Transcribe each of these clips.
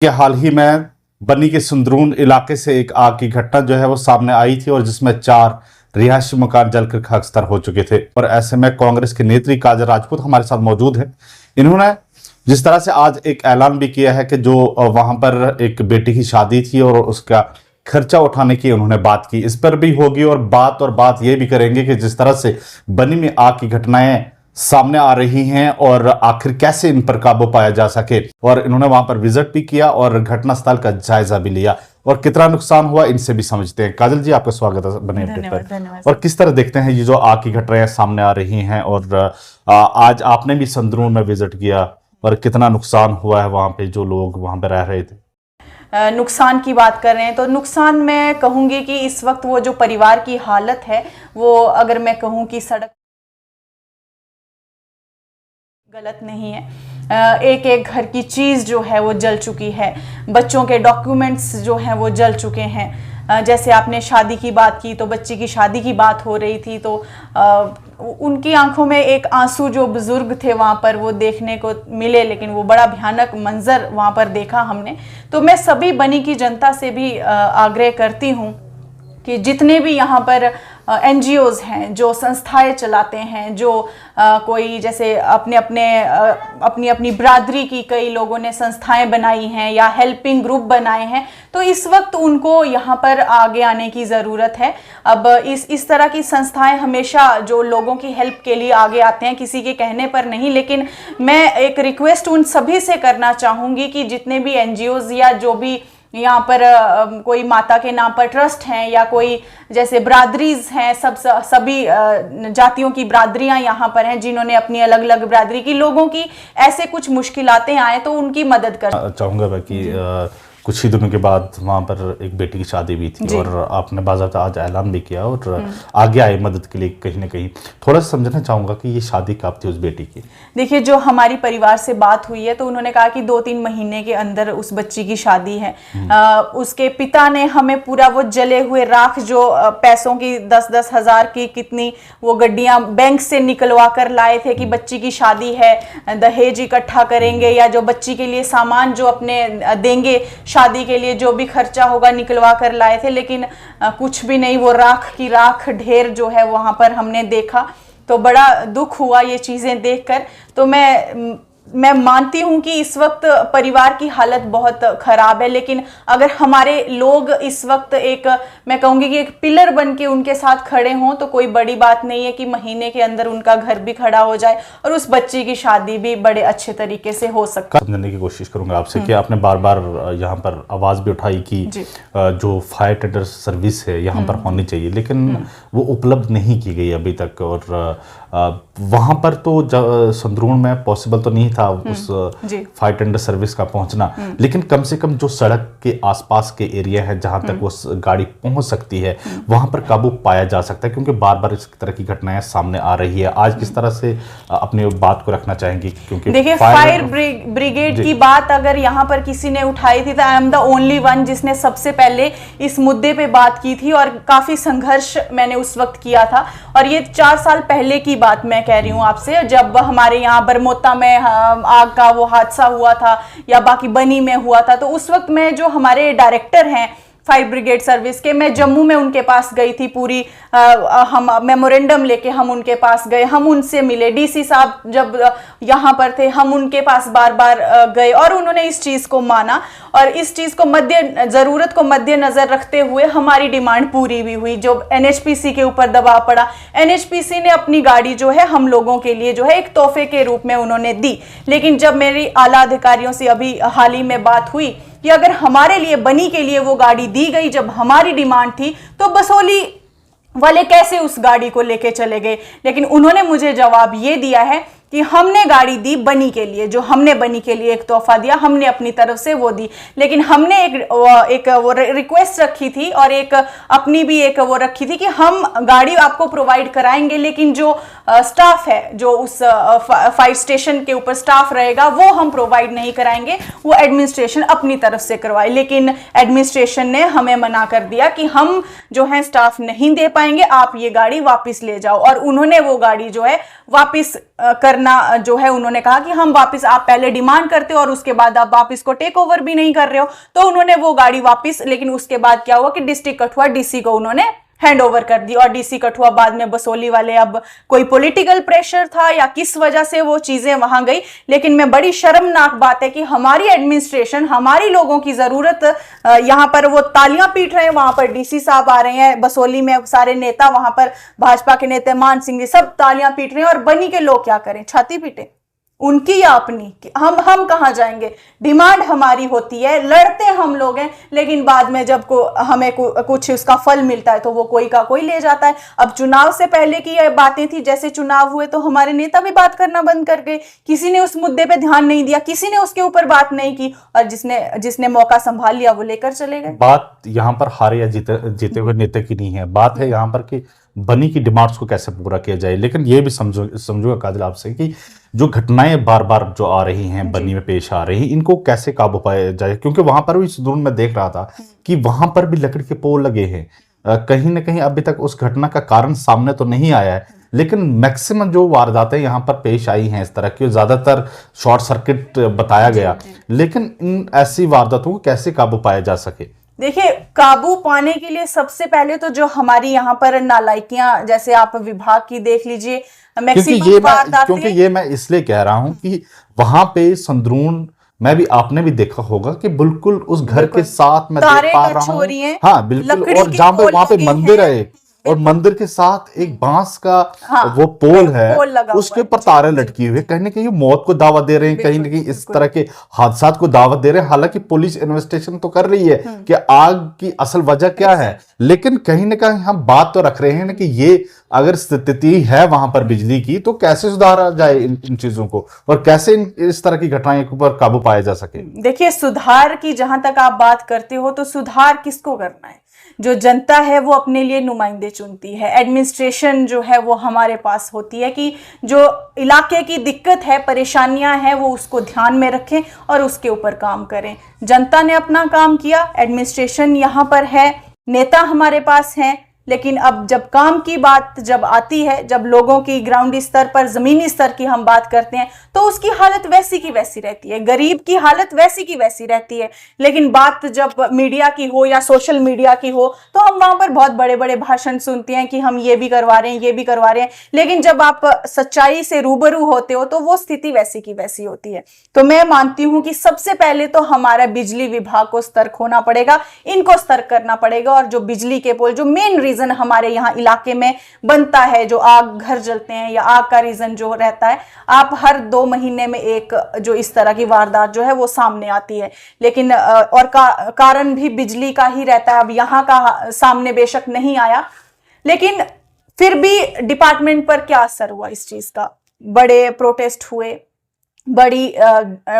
कि हाल ही में बन्नी के सुंदरून इलाके से एक आग की घटना जो है वो सामने आई थी और जिसमें 4 रिहायशी मकान जलकर खाकसार हो चुके थे। और ऐसे में कांग्रेस के नेत्री काजल राजपूत हमारे साथ मौजूद है। इन्होंने जिस तरह से आज एक ऐलान भी किया है कि जो वहां पर एक बेटी की शादी थी और उसका खर्चा उठाने की उन्होंने बात की, इस पर भी होगी और बात ये भी करेंगे कि जिस तरह से बन्नी में आग की घटनाएं सामने आ रही हैं और आखिर कैसे इन पर काबू पाया जा सके। और इन्होंने वहां पर विजिट भी किया और घटनास्थल का जायजा भी लिया और कितना नुकसान हुआ इनसे भी समझते हैं। काजल जी, आपका स्वागत है बने अपडेट पर। और किस तरह देखते हैं ये जो आग की घटनाएं सामने आ रही हैं और आज आपने भी संदरून में विजिट किया और कितना नुकसान हुआ है वहां पे जो लोग वहां पे रह रहे थे। नुकसान की बात कर रहे हैं तो नुकसान मैं कहूँगी कि इस वक्त वो जो परिवार की हालत है वो, अगर मैं कहूँ कि सड़क गलत नहीं है। एक एक घर की चीज़ जो है वो जल चुकी है, बच्चों के डॉक्यूमेंट्स जो हैं वो जल चुके हैं। जैसे आपने शादी की बात की तो बच्ची की शादी की बात हो रही थी तो उनकी आंखों में एक आंसू जो बुजुर्ग थे वहाँ पर वो देखने को मिले, लेकिन वो बड़ा भयानक मंजर वहाँ पर देखा हमने। तो मैं सभी बनी की जनता से भी आग्रह करती हूँ कि जितने भी यहाँ पर NGOs हैं जो संस्थाएं चलाते हैं, जो कोई जैसे अपनी अपनी बिरादरी की कई लोगों ने संस्थाएं बनाई हैं या हेल्पिंग ग्रुप बनाए हैं, तो इस वक्त उनको यहाँ पर आगे आने की ज़रूरत है। अब इस तरह की संस्थाएं हमेशा जो लोगों की हेल्प के लिए आगे आते हैं, किसी के कहने पर नहीं, लेकिन मैं एक रिक्वेस्ट उन सभी से करना चाहूँगी कि जितने भी NGOs या जो भी यहाँ पर कोई माता के नाम पर ट्रस्ट हैं या कोई जैसे बिरादरीज हैं, सभी जातियों की बिरादरियाँ यहाँ पर हैं जिन्होंने अपनी अलग अलग बिरादरी की लोगों की ऐसे कुछ मुश्किलातें आए तो उनकी मदद कर चाहूँगा मैं कि कुछ ही दिनों के बाद वहाँ पर एक बेटी की शादी भी थी और आपने बाज़ाब्ता आज ऐलान भी किया और आगे आए मदद के लिए कहीं ना कहीं। थोड़ा सा समझना चाहूँगा कि ये शादी कब थी उस बेटी की? देखिए, जो हमारी परिवार से बात हुई है तो उन्होंने कहा कि 2-3 महीने के अंदर उस बच्ची की शादी है। उसके पिता ने हमें पूरा वो जले हुए राख जो पैसों की 10-10 हज़ार की कितनी वो गड्डियाँ बैंक से निकलवा कर लाए थे कि बच्ची की शादी है, दहेज इकट्ठा करेंगे या जो बच्ची के लिए सामान जो अपने देंगे शादी के लिए जो भी खर्चा होगा निकलवा कर लाए थे, लेकिन कुछ भी नहीं। वो राख की राख ढेर जो है वहाँ पर हमने देखा तो बड़ा दुख हुआ ये चीज़ें देखकर। तो मैं मानती हूँ कि इस वक्त परिवार की हालत बहुत ख़राब है, लेकिन अगर हमारे लोग इस वक्त मैं कहूँगी कि एक पिलर बन के उनके साथ खड़े हों तो कोई बड़ी बात नहीं है कि महीने के अंदर उनका घर भी खड़ा हो जाए और उस बच्ची की शादी भी बड़े अच्छे तरीके से हो सकती है। समझने की कोशिश करूँगा आपसे कि आपने बार बार यहाँ पर आवाज़ भी उठाई कि जो फायर टेंडर सर्विस है यहाँ पर होनी चाहिए, लेकिन वो उपलब्ध नहीं की गई अभी तक। और वहाँ पर तो संदरून में पॉसिबल तो नहीं था उस फायर टेंडर सर्विस का पहुंचना, लेकिन कम से कम जो सड़क के आसपास के एरिया है जहां तक वो गाड़ी पहुंच सकती है वहां पर काबू पाया जा सकता है, क्योंकि बार बार इस तरह की घटनाएं सामने आ रही है। आज किस तरह से अपनी बात को रखना चाहेंगे? क्योंकि देखिए, फायर ब्रिगेड की बात अगर यहाँ पर किसी ने उठाई थी तो I am the only one जिसने सबसे पहले इस मुद्दे पे बात की थी और काफी संघर्ष मैंने उस वक्त किया था। और ये 4 साल पहले की बात मैं कह रही हूँ आपसे, जब हमारे यहाँ बरमोता में आग का वो हादसा हुआ था या बाकी बनी में हुआ था, तो उस वक्त में जो हमारे डायरेक्टर हैं फायर ब्रिगेड सर्विस के, मैं जम्मू में उनके पास गई थी। पूरी हम मेमोरेंडम लेके हम उनके पास गए, हम उनसे मिले। DC साहब जब यहाँ पर थे हम उनके पास बार बार गए और उन्होंने इस चीज़ को माना और इस चीज़ को ज़रूरत को मद्देनज़र रखते हुए हमारी डिमांड पूरी भी हुई। जो NHPC के ऊपर दबाव पड़ा, NHPC ने अपनी गाड़ी जो है हम लोगों के लिए जो है एक तोहफे के रूप में उन्होंने दी। लेकिन जब मेरी आला अधिकारियों से अभी हाल ही में बात हुई कि अगर हमारे लिए बनी के लिए वो गाड़ी दी गई जब हमारी डिमांड थी तो बसोली वाले कैसे उस गाड़ी को लेके चले गए। लेकिन उन्होंने मुझे जवाब ये दिया है कि हमने गाड़ी दी बनी के लिए, जो हमने बनी के लिए एक तोहफा दिया हमने अपनी तरफ से वो दी, लेकिन हमने एक वो रिक्वेस्ट रखी थी और एक अपनी भी एक वो रखी थी कि हम गाड़ी आपको प्रोवाइड कराएंगे, लेकिन जो स्टाफ है जो उस फायर स्टेशन के ऊपर स्टाफ रहेगा वो हम प्रोवाइड नहीं कराएंगे, वो एडमिनिस्ट्रेशन अपनी तरफ से करवाए। लेकिन एडमिनिस्ट्रेशन ने हमें मना कर दिया कि हम जो है स्टाफ नहीं दे पाएंगे, आप ये गाड़ी वापस ले जाओ। और उन्होंने वो गाड़ी जो है वापस करना जो है उन्होंने कहा कि हम वापस, आप पहले डिमांड करते हो और उसके बाद आप वापस को टेक ओवर भी नहीं कर रहे हो, तो उन्होंने वो गाड़ी वापस, लेकिन उसके बाद क्या हुआ कि डिस्ट्रिक्ट कठुआ डीसी को उन्होंने हैंड ओवर कर दी और डीसी कठुआ बाद में बसोली वाले, अब कोई पॉलिटिकल प्रेशर था या किस वजह से वो चीजें वहां गई, लेकिन मैं बड़ी शर्मनाक बात है कि हमारी एडमिनिस्ट्रेशन, हमारी लोगों की जरूरत, यहाँ पर वो तालियां पीट रहे हैं, वहां पर डीसी साहब आ रहे हैं, बसोली में सारे नेता, वहां पर भाजपा के नेता मान सिंह जी सब तालियां पीट रहे हैं, और बनी के लोग क्या करें, छाती पीटे उनकी या अपनी, हम कहां जाएंगे। डिमांड हमारी होती है, लड़ते हम लोग हैं, लेकिन बाद में जब हमें कुछ उसका फल मिलता है तो वो कोई का कोई ले जाता है। अब चुनाव से पहले की ये बातें थी, जैसे चुनाव हुए तो हमारे नेता भी बात करना बंद कर गए, किसी ने उस मुद्दे पे ध्यान नहीं दिया, किसी ने उसके ऊपर बात नहीं की, और जिसने मौका संभाल लिया वो लेकर चले गए। बात यहाँ पर हारे या जीते हुए नेता की नहीं है, बात है यहाँ पर कि बनी की डिमांड्स को कैसे पूरा किया जाए। लेकिन ये भी समझूंगा काजल आपसे कि जो घटनाएं बार बार जो आ रही हैं, बनी में पेश आ रही हैं, इनको कैसे काबू पाया जाए, क्योंकि वहां पर भी सुदूर में देख रहा था कि वहां पर भी लकड़ी के पोल लगे हैं। कहीं ना कहीं अभी तक उस घटना का कारण सामने तो नहीं आया है, लेकिन मैक्सिमम जो वारदातें यहाँ पर पेश आई हैं इस तरह की, ज्यादातर शॉर्ट सर्किट बताया गया। लेकिन इन ऐसी वारदातों को कैसे काबू पाया जा सके? देखिए, काबू पाने के लिए सबसे पहले तो जो हमारी यहाँ पर नालायकियां, जैसे आप विभाग की देख लीजिए, क्योंकि ये मैं इसलिए कह रहा हूं कि वहां पे संद्रून मैं भी, आपने भी देखा होगा कि बिल्कुल उस घर के साथ मैं देख पा रहा हूँ, हाँ बिल्कुल, और जहाँ पे वहां पे मंदिर है और मंदिर के साथ एक बांस का वो पोल है, उसके ऊपर तारे लटकी हुई है, कहीं ना कहीं मौत को दावा दे रहे हैं, कहीं ना कहीं इस तरह के हादसात को दावत दे रहे हैं। हालांकि पुलिस इन्वेस्टिगेशन तो कर रही है कि आग की असल वजह क्या है, लेकिन कहीं ना कहीं हम बात तो रख रहे हैं ना कि ये अगर स्थिति है वहां पर बिजली की, तो कैसे सुधारा जाए इन चीजों को, और कैसे इस तरह की घटनाएं पर काबू पाया जा सके। देखिए, सुधार की जहां तक आप बात करते हो, तो सुधार किसको करना है? जो जनता है वो अपने लिए नुमाइंदे चुनती है, एडमिनिस्ट्रेशन जो है वो हमारे पास होती है कि जो इलाके की दिक्कत है, परेशानियां हैं, वो उसको ध्यान में रखें और उसके ऊपर काम करें। जनता ने अपना काम किया, एडमिनिस्ट्रेशन यहाँ पर है, नेता हमारे पास हैं, लेकिन अब जब काम की बात जब आती है, जब लोगों की ग्राउंड स्तर पर, जमीनी स्तर की हम बात करते हैं, तो उसकी हालत वैसी की वैसी रहती है, गरीब की हालत वैसी की वैसी रहती है। लेकिन बात जब मीडिया की हो या सोशल मीडिया की हो, तो हम वहां पर बहुत बड़े बड़े भाषण सुनते हैं कि हम ये भी करवा रहे हैं, ये भी करवा रहे हैं, लेकिन जब आप सच्चाई से रूबरू होते हो तो वो स्थिति वैसी की वैसी होती है। तो मैं मानती हूं कि सबसे पहले तो हमारा बिजली विभाग को सतर्क होना पड़ेगा, इनको सतर्क करना पड़ेगा, और जो बिजली के पोल, जो मेन रीजन हमारे यहाँ इलाके में बनता है, जो आग, घर जलते हैं या आग का रीजन जो रहता है, आप हर 2 महीने में एक जो इस तरह की वारदात जो है वो सामने आती है, लेकिन और कारण भी बिजली का ही रहता है। अब यहाँ का सामने बेशक नहीं आया, लेकिन फिर भी डिपार्टमेंट पर क्या असर हुआ इस चीज का? बड़े प्रोटेस्ट हुए, बड़ी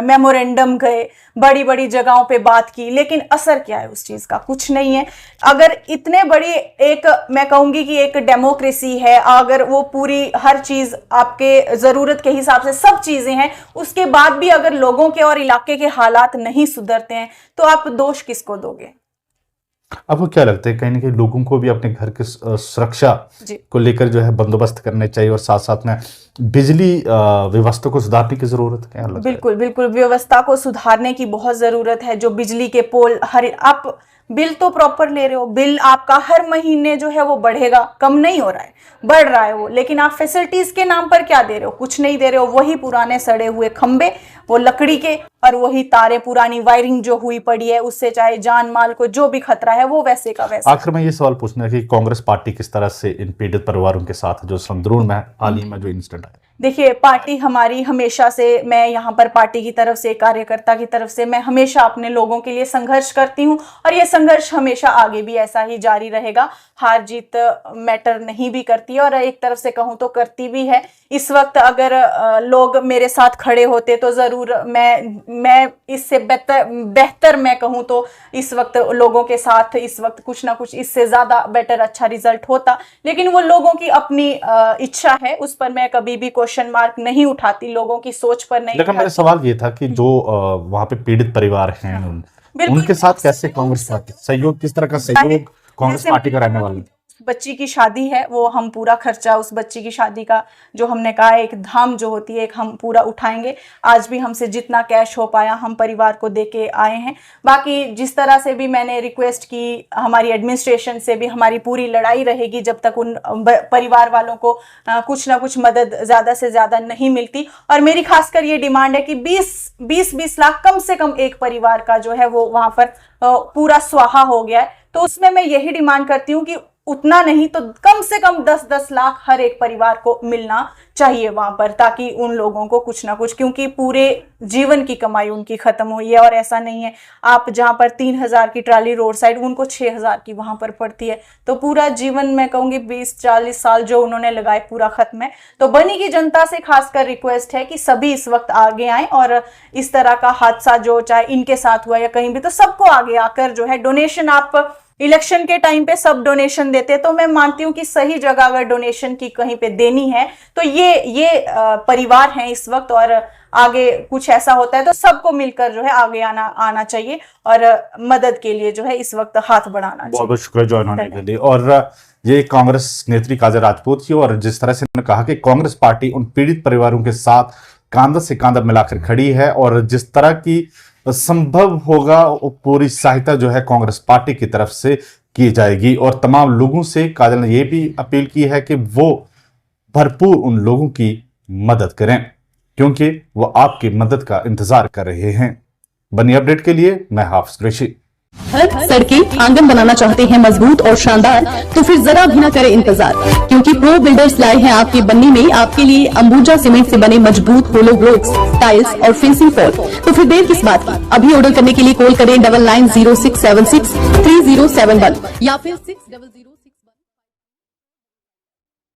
मेमोरेंडम गए, बड़ी बड़ी जगहों पे बात की, लेकिन असर क्या है उस चीज का? कुछ नहीं है। अगर इतने बड़ी एक, मैं कहूंगी कि एक डेमोक्रेसी है, अगर वो पूरी हर चीज आपके जरूरत के हिसाब से सब चीजें हैं, उसके बाद भी अगर लोगों के और इलाके के हालात नहीं सुधरते हैं, तो आप दोष किसको दोगे? आपको क्या लगता है, कहीं ना कहीं लोगों को भी अपने घर की सुरक्षा को लेकर जो है बंदोबस्त करने चाहिए, और साथ साथ में बिजली व्यवस्था को सुधारने की जरूरत है? बिल्कुल बिल्कुल, व्यवस्था को सुधारने की बहुत जरूरत है। जो बिजली के पोल, आप बिल तो प्रॉपर ले रहे हो, बिल आपका हर महीने जो है वो बढ़ेगा, कम नहीं हो रहा है, बढ़ रहा है वो, लेकिन आप फैसिलिटीज के नाम पर क्या दे रहे हो? कुछ नहीं दे रहे हो। वही पुराने सड़े हुए खंबे, वो लकड़ी के, और वही तारे, पुरानी वायरिंग जो हुई पड़ी है, उससे चाहे जान माल को जो भी खतरा है वो वैसे का वैसे। आखिर में ये सवाल पूछना है कि कांग्रेस पार्टी किस तरह से इन पीड़ित परिवारों के साथ, जो संद्रून में हाल ही में जो इंसिडेंट आया? देखिए, पार्टी हमारी हमेशा से, मैं यहाँ पर पार्टी की तरफ से, कार्यकर्ता की तरफ से, मैं हमेशा अपने लोगों के लिए संघर्ष करती हूँ, और ये संघर्ष हमेशा आगे भी ऐसा ही जारी रहेगा। हार जीत मैटर नहीं भी करती है, और एक तरफ से कहूँ तो करती भी है। इस वक्त अगर लोग मेरे साथ खड़े होते तो जरूर मैं इससे बेहतर मैं कहूँ तो इस वक्त लोगों के साथ, इस वक्त कुछ ना कुछ इससे ज्यादा बेटर, अच्छा रिजल्ट होता, लेकिन वो लोगों की अपनी इच्छा है, उस पर मैं कभी भी क्वेश्चन मार्क नहीं उठाती, लोगों की सोच पर नहीं। लेकिन मेरा सवाल ये था कि जो वहां पे पीड़ित परिवार हैं, उनके साथ कैसे कांग्रेस पार्टी सहयोग, किस तरह का सहयोग कांग्रेस पार्टी का रहने वाला है? बच्ची की शादी है, वो हम पूरा खर्चा उस बच्ची की शादी का जो हमने कहा है, एक धाम जो होती है, एक हम पूरा उठाएंगे। आज भी हमसे जितना कैश हो पाया हम परिवार को दे के आए हैं। बाकी जिस तरह से भी मैंने रिक्वेस्ट की हमारी एडमिनिस्ट्रेशन से भी, हमारी पूरी लड़ाई रहेगी जब तक उन परिवार वालों को कुछ ना कुछ मदद ज़्यादा से ज़्यादा नहीं मिलती। और मेरी खासकर ये डिमांड है कि 20 लाख कम से कम एक परिवार का जो है वो वहाँ पर पूरा स्वाहा हो गया है। तो उसमें मैं यही डिमांड करती हूँ कि उतना नहीं तो कम से कम 10-10 लाख हर एक परिवार को मिलना चाहिए वहां पर, ताकि उन लोगों को कुछ ना कुछ, क्योंकि पूरे जीवन की कमाई उनकी खत्म हुई है। और ऐसा नहीं है, आप जहां पर 3000 की ट्राली रोड साइड, उनको 6000 की वहां पर पड़ती है। तो पूरा जीवन मैं कहूंगी 20-40 साल जो उन्होंने लगाए पूरा खत्म है। तो बनी की जनता से खासकर रिक्वेस्ट है कि सभी इस वक्त आगे आए और इस तरह का हादसा जो चाहे इनके साथ हुआ या कहीं भी, तो सबको आगे आकर जो है डोनेशन, आप इलेक्शन के टाइम पे सब डोनेशन देते हैं, तो मैं मानती हूँ कि सही जगह अगर डोनेशन की कहीं पे देनी है तो ये परिवार हैं इस वक्त, और आगे कुछ ऐसा होता है तो सबको मिलकर जो है आगे आना चाहिए और मदद के लिए जो है इस वक्त हाथ बढ़ाना चाहिए। बहुत बहुत शुक्रिया ज्वाइन होने के लिए। और ये कांग्रेस नेत्री काजल राजपूत थी, और जिस तरह से उन्होंने कहा कि कांग्रेस पार्टी उन पीड़ित परिवारों के साथ कांधा से कांधा मिलाकर खड़ी है, और जिस तरह की संभव होगा पूरी सहायता जो है कांग्रेस पार्टी की तरफ से की जाएगी। और तमाम लोगों से काजल ने यह भी अपील की है कि वो भरपूर उन लोगों की मदद करें, क्योंकि वो आपकी मदद का इंतजार कर रहे हैं। बनी अपडेट के लिए मैं हाफिज कुरैशी। सड़कें आंगन बनाना चाहते हैं मजबूत और शानदार, तो फिर जरा भी न करें इंतजार, क्योंकि प्रो बिल्डर्स लाए हैं आपके बन्नी में आपके लिए अंबुजा सीमेंट से बने मजबूत होलो ब्लॉक्स, टाइल्स और फेंसिंग फ्लोर। तो फिर देर किस बात की, अभी ऑर्डर करने के लिए कॉल करें 9906763071 या फिर 600